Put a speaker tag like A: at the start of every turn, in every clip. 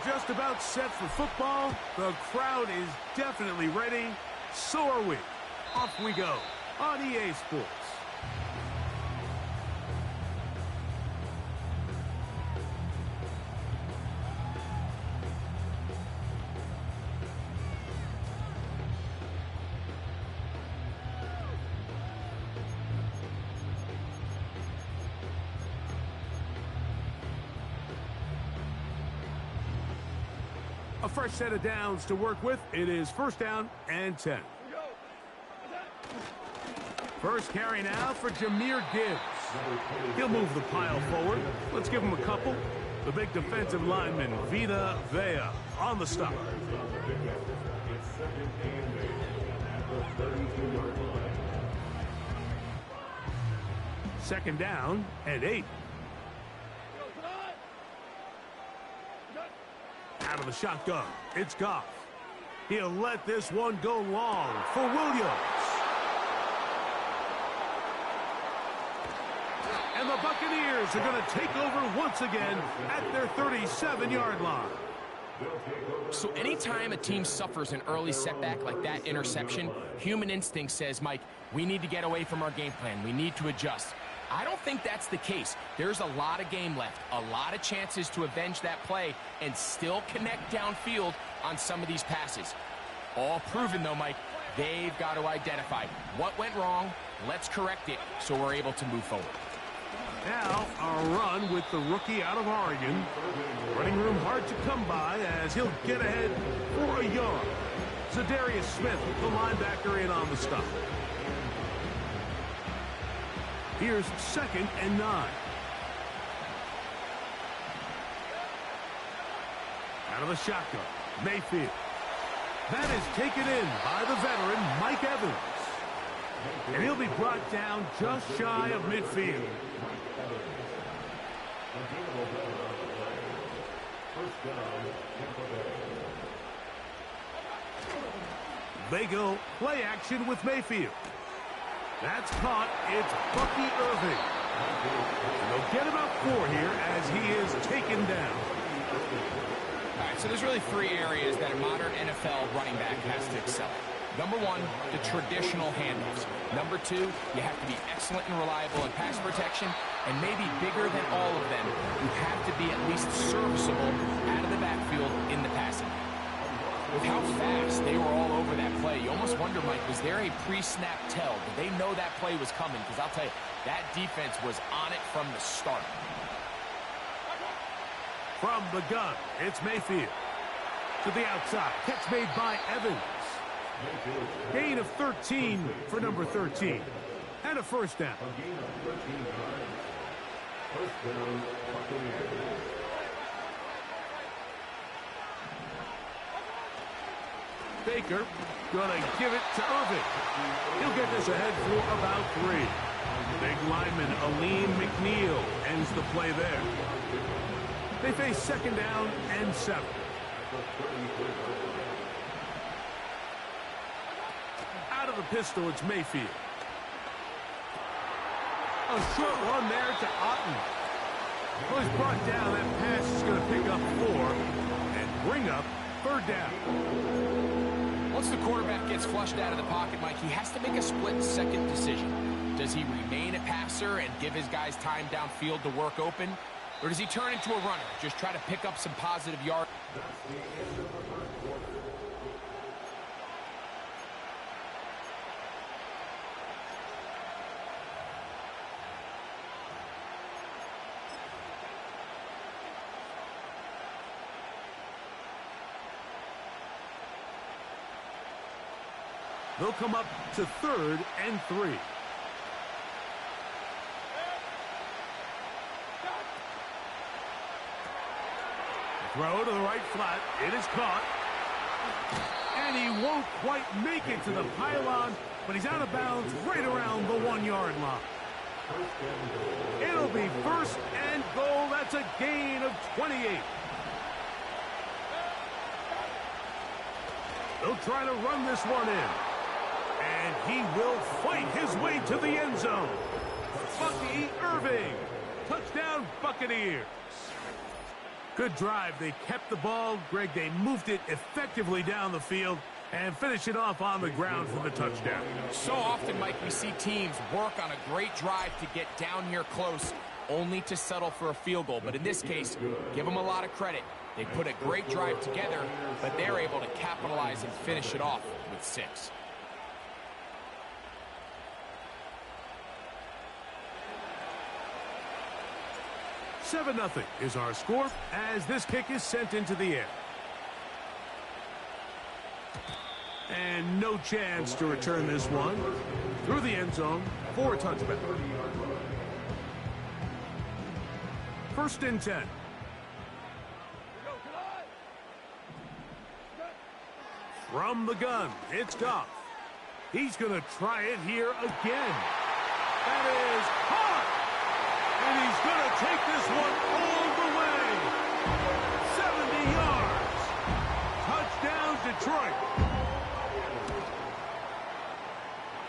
A: just about set for football. The crowd is definitely ready. So are we. Off we go on EA Sports. A fresh set of downs to work with. It is first down and 10. First carry now for Jahmyr Gibbs. He'll move the pile forward. Let's give him a couple. The big defensive lineman, Vita Vea, on the stop. Second down and 8. Out of the shotgun, it's Goff. He'll let this one go long for Williams. And the Buccaneers are going to take over once again at their 37-yard line.
B: So anytime a team suffers an early setback like that interception, human instinct says, Mike, we need to get away from our game plan. We need to adjust. I don't think that's the case. There's a lot of game left, a lot of chances to avenge that play and still connect downfield on some of these passes. All proven, though, Mike, they've got to identify what went wrong, let's correct it so we're able to move forward.
A: Now, a run with the rookie out of Oregon. Running room hard to come by as he'll get ahead for a yard. Zadarius Smith, the linebacker, in on the stop. Here's second and 9. Out of the shotgun, Mayfield. That is taken in by the veteran, Mike Evans. And he'll be brought down just shy of midfield. They go play action with Mayfield. That's caught. It's Bucky Irving. And they'll get about 4 here as he is taken down.
B: All right, so there's really 3 areas that a modern NFL running back has to excel at. Number 1, the traditional handoffs. Number 2, you have to be excellent and reliable in pass protection. And maybe bigger than all of them, you have to be at least serviceable out of the backfield in the passing. With how fast they were all over that play, you almost wonder, Mike, was there a pre-snap tell? Did they know that play was coming? Because I'll tell you, that defense was on it from the start.
A: From the gun, it's Mayfield. To the outside, catch made by Evans. Gain of 13 for number 13. And a first down. Baker gonna give it to Irving. He'll get this ahead for about 3. Big lineman Aleem McNeil ends the play there. They face second down and 7. Out of the pistol, it's Mayfield. A short run there to Otten. Well, he's brought down. That pass is going to pick up 4 and bring up third down.
B: Once the quarterback gets flushed out of the pocket, Mike, he has to make a split-second decision. Does he remain a passer and give his guys time downfield to work open? Or does he turn into a runner, just try to pick up some positive yards?
A: They'll come up to third and 3. Throw to the right flat. It is caught. And he won't quite make it to the pylon, but he's out of bounds right around the 1-yard line. It'll be first and goal. That's a gain of 28. They'll try to run this one in. And he will fight his way to the end zone. Bucky Irving. Touchdown, Buccaneers. Good drive. They kept the ball. Greg, they moved it effectively down the field and finish it off on the ground for the touchdown.
B: So often, Mike, we see teams work on a great drive to get down here close, only to settle for a field goal. But in this case, give them a lot of credit. They put a great drive together, but they're able to capitalize and finish it off with 6.
A: Seven 0 is our score as this kick is sent into the air. And no chance to return this one through the end zone for a touchback. 1st and 10. From the gun, it's Goff. He's going to try it here again. That is hot! And he's going to take this one all the way. 70 yards. Touchdown, Detroit.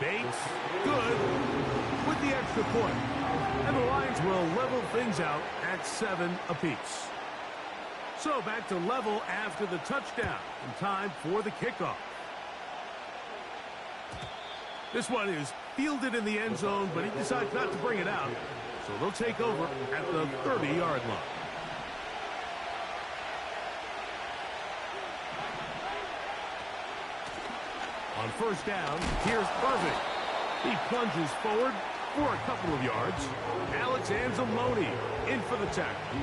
A: Bates, good, with the extra point. And the Lions will level things out at 7 apiece. So back to level after the touchdown. And time for the kickoff. This one is fielded in the end zone, but he decides not to bring it out. So they'll take over at the 30-yard line. On 1st down, here's Irving. He plunges forward for a couple of yards. Alex Anzalone in for the tackle.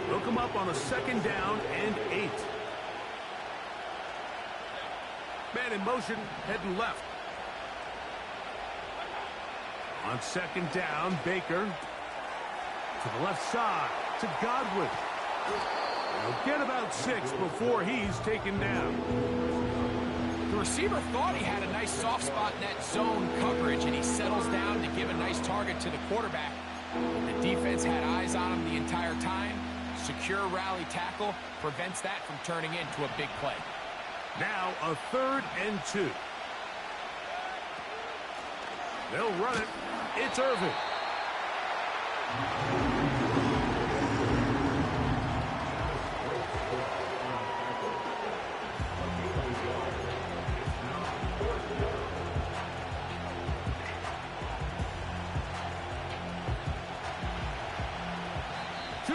A: They'll come up on a 2nd down and 8. Man in motion, heading left. On 2nd down, Baker to the left side to Godwin. He'll get about 6 before he's taken down.
B: The receiver thought he had a nice soft spot in that zone coverage, and he settles down to give a nice target to the quarterback. The defense had eyes on him the entire time. Secure rally tackle prevents that from turning into a big play.
A: Now a 3rd and 2. They'll run it. It's Irving.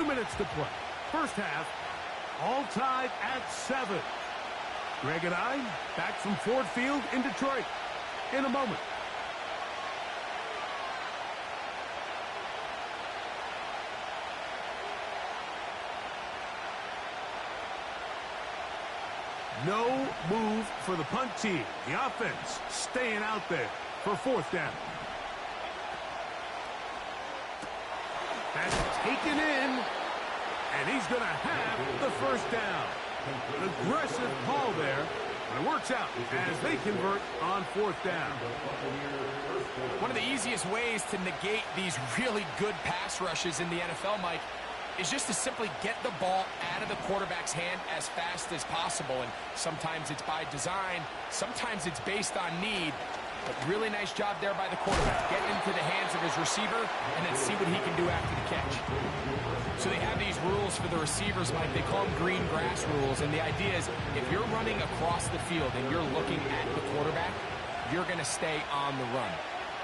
A: Minutes to play. 1st half, all tied at 7. Greg and I back from Ford Field in Detroit in a moment. No move for the punt team. The offense staying out there for 4th down. That's taken in. And he's going to have the 1st down. An aggressive call there. And it works out as they convert on 4th down.
B: One of the easiest ways to negate these really good pass rushes in the NFL, Mike, is just to simply get the ball out of the quarterback's hand as fast as possible. And sometimes it's by design. Sometimes it's based on need. But really nice job there by the quarterback. Getting into the hands of his receiver and then see what he can do after the catch. So they have these rules for the receivers, Mike. They call them green grass rules. And the idea is if you're running across the field and you're looking at the quarterback, you're going to stay on the run.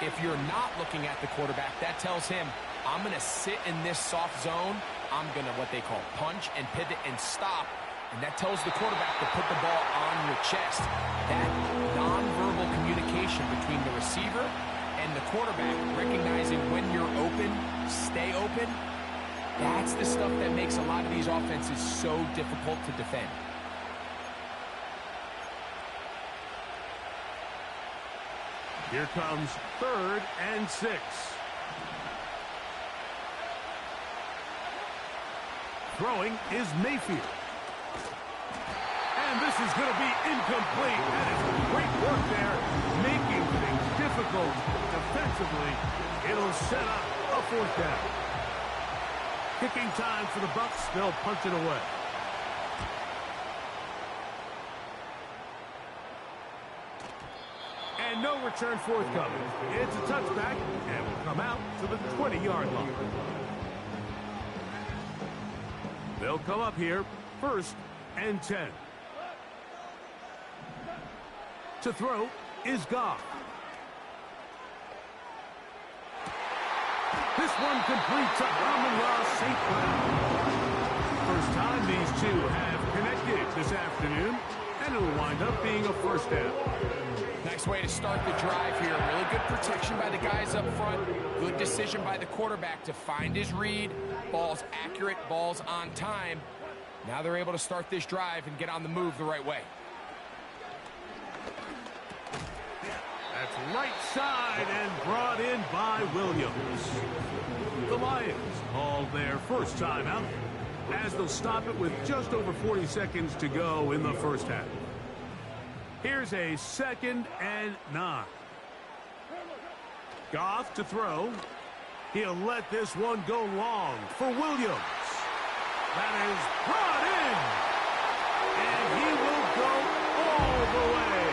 B: If you're not looking at the quarterback, that tells him, I'm going to sit in this soft zone. I'm going to what they call punch and pivot and stop. And that tells the quarterback to put the ball on your chest. That nonverbal communication between the receiver and the quarterback, recognizing when you're open, stay open, that's the stuff that makes a lot of these offenses so difficult to defend.
A: Here comes 3rd and 6. Throwing is Mayfield. And this is going to be incomplete. That is great work there, making things difficult defensively. It'll set up a 4th down. Kicking time for the Bucs. They'll punch it away. And no return forthcoming. It's a touchback, and will come out to the 20-yard line. They'll come up here, 1st and 10. To throw is Goff. This one complete to Amon-Ra St. Brown. First time these two have connected this afternoon, and it'll wind up being a first down.
B: Nice way to start the drive here. Really good protection by the guys up front. Good decision by the quarterback to find his read. Ball's accurate, ball's on time. Now they're able to start this drive and get on the move the right way.
A: That's right side and brought in by Williams. The Lions called their first timeout as they'll stop it with just over 40 seconds to go in the first half. Here's a 2nd and 9. Goff to throw. He'll let this one go long for Williams. That is brought in. And he will go all the way.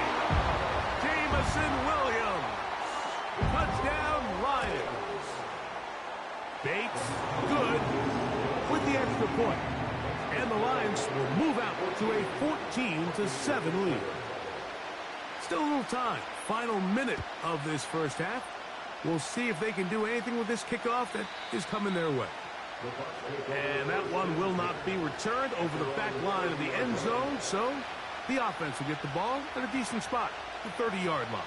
A: Jamison Williams. Touchdown, Lions. Bates, good with the extra point. And the Lions will move out to a 14-7 lead. Still a little time. Final minute of this first half. We'll see if they can do anything with this kickoff that is coming their way. And that one will not be returned over the back line of the end zone, so the offense will get the ball at a decent spot, the 30-yard line.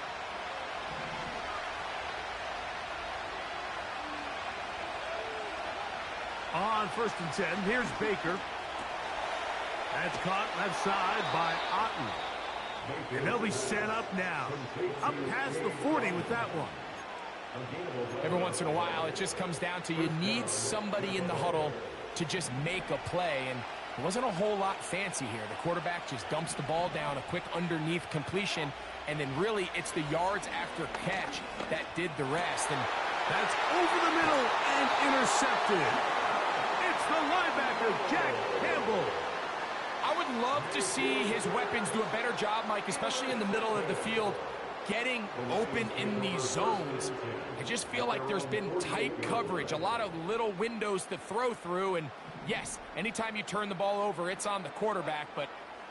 A: On 1st and 10, here's Baker. That's caught left side by Otten. And they'll be set up now. Up past the 40 with that one.
B: Every once in a while, it just comes down to you need somebody in the huddle to just make a play. And it wasn't a whole lot fancy here. The quarterback just dumps the ball down, a quick underneath completion, and then really it's the yards after catch that did the rest. And
A: that's over the middle and intercepted. It's the linebacker, Jack Campbell.
B: I would love to see his weapons do a better job, Mike, especially in the middle of the field, getting open in these zones. I just feel like there's been tight coverage, a lot of little windows to throw through, and yes, anytime you turn the ball over, it's on the quarterback, but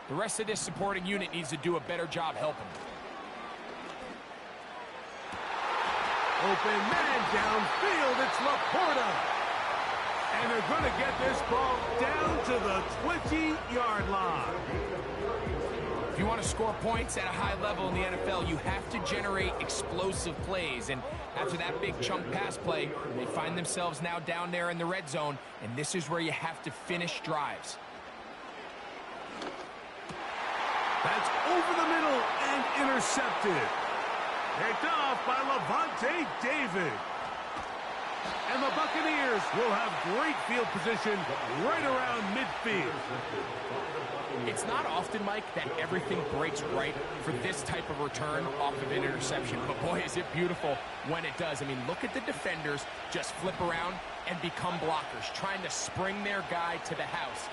B: the rest of this supporting unit needs to do a better job helping.
A: Open man downfield, it's Laporta. And they're going to get this ball down to the 20-yard line.
B: If you want to score points at a high level in the NFL, you have to generate explosive plays. And after that big chunk pass play, they find themselves now down there in the red zone, and this is where you have to finish drives.
A: That's over the middle and intercepted. Picked off by Levante David. And the Buccaneers will have great field position right around midfield.
B: It's not often, Mike, that everything breaks right for this type of return off of an interception. But boy, is it beautiful when it does. I mean, look at the defenders just flip around and become blockers, trying to spring their guy to the house.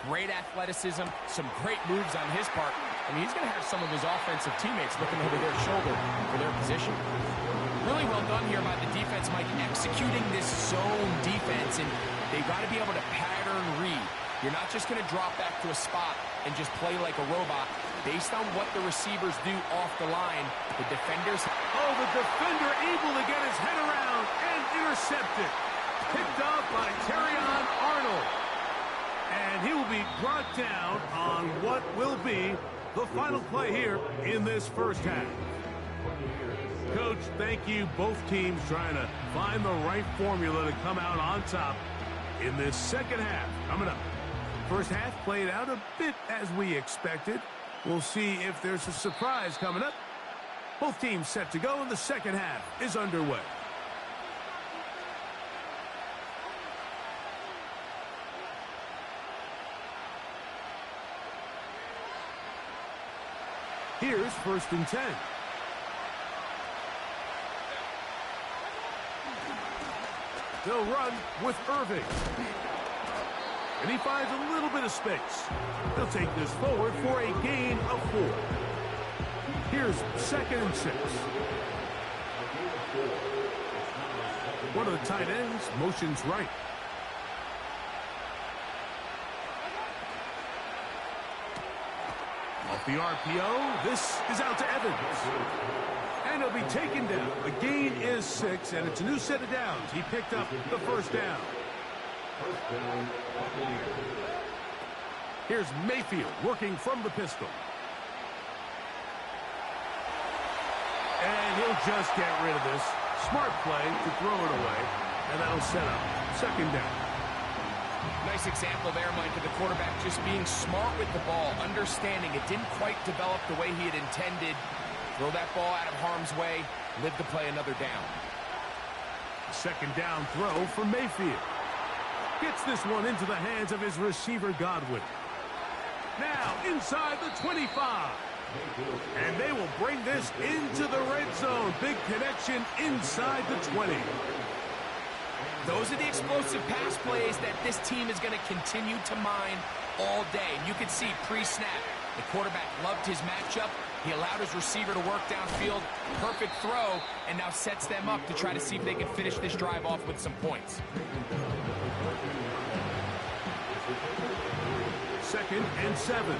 B: Great athleticism, some great moves on his part. I mean, he's going to have some of his offensive teammates looking over their shoulder for their position. Really well done here by the defense, Mike, executing this zone defense, and they've got to be able to pattern read. You're not just going to drop back to a spot and just play like a robot. Based on what the receivers do off the line, the defenders...
A: Oh, the defender able to get his head around and intercepted. Picked off by Terrion Arnold. And he will be brought down on what will be the final play here in this first half. Coach, thank you. Both teams trying to find the right formula to come out on top in this second half. Coming up. First half played out a bit as we expected. We'll see if there's a surprise coming up. Both teams set to go, and the second half is underway. Here's 1st and 10. They'll run with Irving. And he finds a little bit of space. They'll take this forward for a gain of 4. Here's 2nd and 6. One of the tight ends motions right. the RPO. This is out to Evans. And he'll be taken down. The gain is 6, and it's a new set of downs. He picked up the first down. Here's Mayfield working from the pistol. And he'll just get rid of this. Smart play to throw it away. And that'll set up second down.
B: Nice example there, Mike, of the quarterback just being smart with the ball, understanding it didn't quite develop the way he had intended. Throw that ball out of harm's way, live to play another down.
A: Second down throw for Mayfield. Gets this one into the hands of his receiver, Godwin. Now inside the 25. And they will bring this into the red zone. Big connection inside the 20.
B: Those are the explosive pass plays that this team is going to continue to mine all day. And you can see pre-snap, the quarterback loved his matchup. He allowed his receiver to work downfield. Perfect throw, and now sets them up to try to see if they can finish this drive off with some points.
A: Second and 7.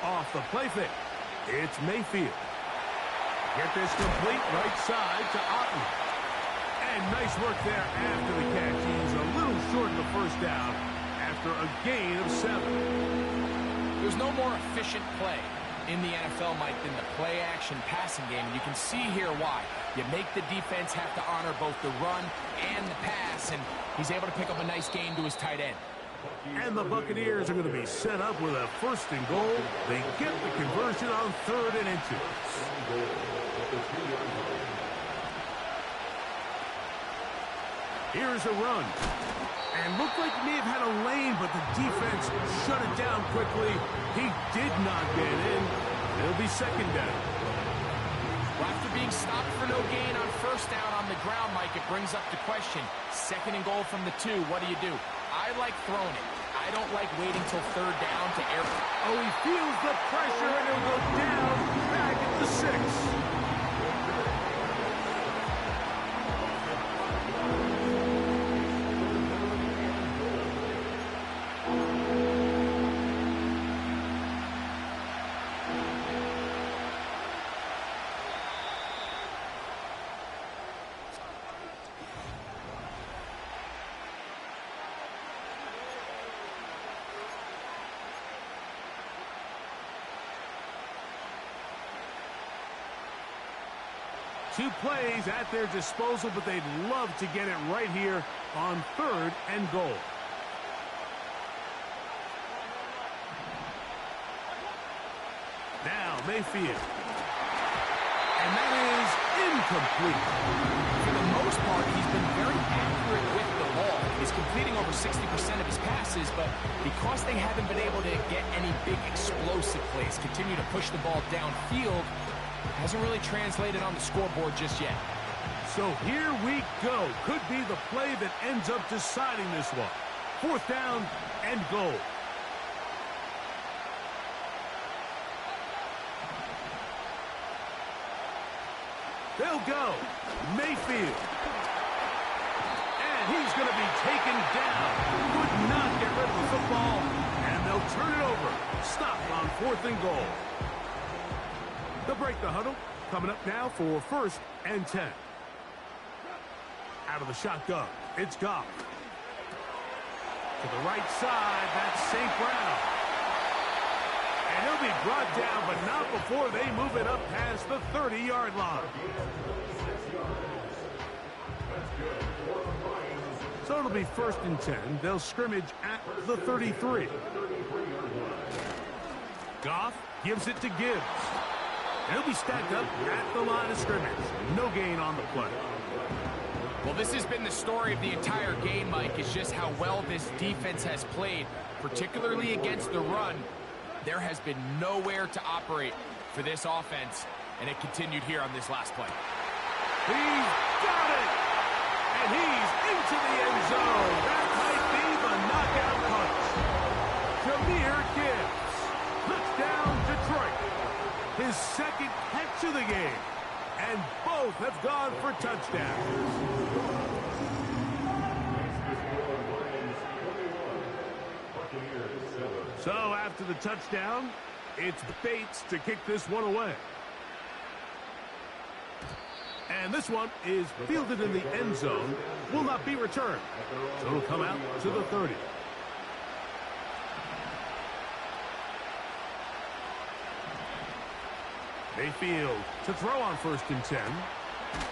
A: Off the play fake. It's Mayfield. Get this complete right side to Otten. And nice work there after the catch. He's a little short of the first down after a gain of 7.
B: There's no more efficient play in the NFL, Mike, than the play-action passing game. And you can see here why. You make the defense have to honor both the run and the pass, and he's able to pick up a nice gain to his tight end.
A: And the Buccaneers are going to be set up with a first and goal. They get the conversion on 3rd and inches. Here's a run. And looked like he may have had a lane, but the defense shut it down quickly. He did not get in. It'll be second down.
B: Well, after being stopped for no gain on first down on the ground, Mike, it brings up the question. Second and goal from the 2, what do you do? I like throwing it. I don't like waiting till 3rd down to air.
A: Oh, he feels the pressure, and he'll go down back at the 6. Two plays at their disposal, but they'd love to get it right here on 3rd and goal. Now Mayfield. And that is incomplete.
B: For the most part, he's been very accurate with the ball. He's completing over 60% of his passes, but because they haven't been able to get any big explosive plays, continue to push the ball downfield, hasn't really translated on the scoreboard just yet.
A: So here we go. Could be the play that ends up deciding this one. 4th down and goal. They'll go. Mayfield. And he's going to be taken down. Could not get rid of the football. And they'll turn it over. Stop on 4th and goal. They'll break the huddle. Coming up now for 1st and 10. Out of the shotgun, it's Goff. To the right side, that's St. Brown. And he'll be brought down, but not before they move it up past the 30-yard line. So it'll be 1st and 10. They'll scrimmage at the 33. Goff gives it to Gibbs. He'll be stacked up at the line of scrimmage. No gain on the play.
B: Well, this has been the story of the entire game, Mike, is just how well this defense has played, particularly against the run. There has been nowhere to operate for this offense, and it continued here on this last play.
A: He's got it! And he's into the end zone. That might be the knockout punch. Jahmyr Gibbs. Touchdown, Detroit. His 2nd catch of the game. And both have gone for touchdowns. So after the touchdown, it's Bates to kick this one away. And this one is fielded in the end zone, will not be returned. So it'll come out to the 30. Mayfield to throw on 1st and 10.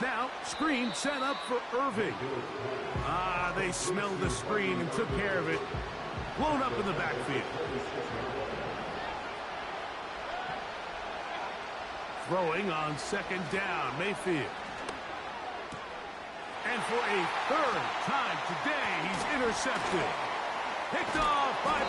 A: Now, screen set up for Irving. They smelled the screen and took care of it. Blown up in the backfield. Throwing on 2nd down, Mayfield. And for a 3rd time today, he's intercepted. Picked off by